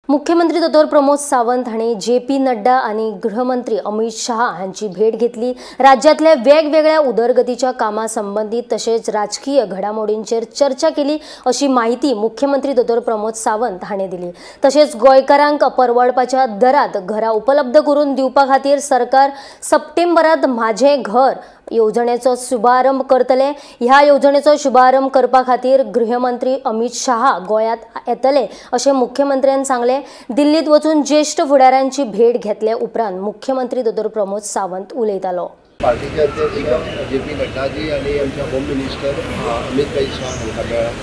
मुख्यमंत्री डॉ. प्रमोद सावंत हांणी जे.पी. नड्डा आणि गृहमंत्री अमित शाह हांची भेट घेतली। राज्यातल्या वेगवेगळ्या उदरगतीच्या कामासंबंधी तसेच राजकीय घडामोडींचेर चर्चा केली अशी माहिती मुख्यमंत्री डॉ. प्रमोद सावंत हांणी दिली। तसेच गोंयकारांक परवडपाच्या दरात घरा उपलब्ध करून दिवपा खातीर सरकार सप्टेंबरात माझे घर योजनेचो शुभारंभ करतले। ह्या योजनेचो शुभारंभ करपा खातीर गृहमंत्री अमित शाह गोंयांत येतले अशें मुख्यमंत्र्यांनी सांगले। दिल्लीत वचून ज्येष्ठ फुडाऱ्यांची भेट घेतले उपरांत मुख्यमंत्री डॉ. प्रमोद सावंत उलयतालो। पार्टीचे अध्यक्ष जे.पी. नड्डाजी आणि आमच्या होम मिनिस्टर अमित शाह हांच्या मेळान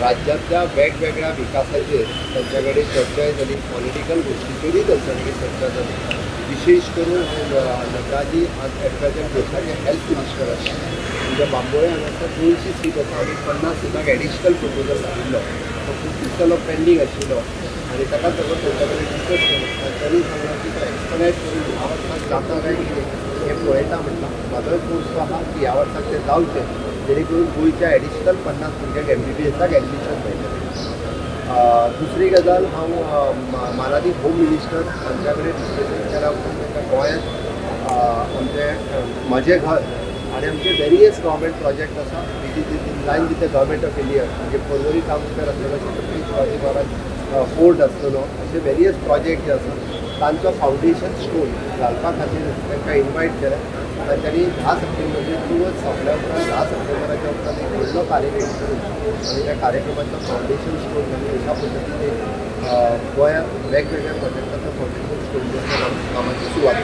राज्यातल्या वेगवेगळ्या विकासाचेर तांच्याकडे चर्चा जाली। पॉलिटिकल गोष्टीचेरूय तांच्याकडे चर्चा जाली। विशेष करून नड्डाजी आज एट प्रेजेंट देशाचे हेल्थ मिनिस्टर आसा। म्हणजे बांबोळे हांगासर 200 सीट आसा आनी 50 सीटाक एडिशनल प्रपोजल घातिल्लो। तो खूब दिसांलो पेंडींग आशिल्लो आनी ताका सगळो तांचे कडेन डिस्कस केलो। तांणी सांगलें की तो एक्सपनायट करून ह्या वर्साक जाता काय कितें हें पळयता म्हटलां। म्हाजोय पोस्ट आसा की ह्या वर्साक तें जावचें जेणे करून गोंयच्या एडिशनल 50 भुरग्यांक MBBSाक एडमिशन मेळटलें। दुसरी गजाल हांव मालादी होम मिनिस्टर हांच्या कडेन डिस्कशन केला उपरांत तांकां गोंयांत आमचें म्हजें घर आनी आमचे वेरियस गव्हर्मेंट प्रोजेक्ट आसा which is in line with the government of India. म्हणजे पर्वरी टावन स्क्वेअर आसलेलो, छत्रपती शिवाजी महाराज फोर्ट आसलेलो, अशे वेरियस प्रोजेक्ट जे आसा तांचो फावंडेशन स्टोन घालपा खातीर तांकां इन्वायट केलें। तांच्यांनी 10 सप्टेंबरचे दिवस सोंपल्या उपरांत 10 सप्टेंबराच्या उपरांत एक व्हडलो कार्यक्रम करून आनी त्या कार्यक्रमाचो फावंडेशन स्टोन घालून अशा पद्दतीन गोंयांत वेगवेगळ्या प्रोजेक्टाचो फावंडेशन स्टोन कामाची सुरवात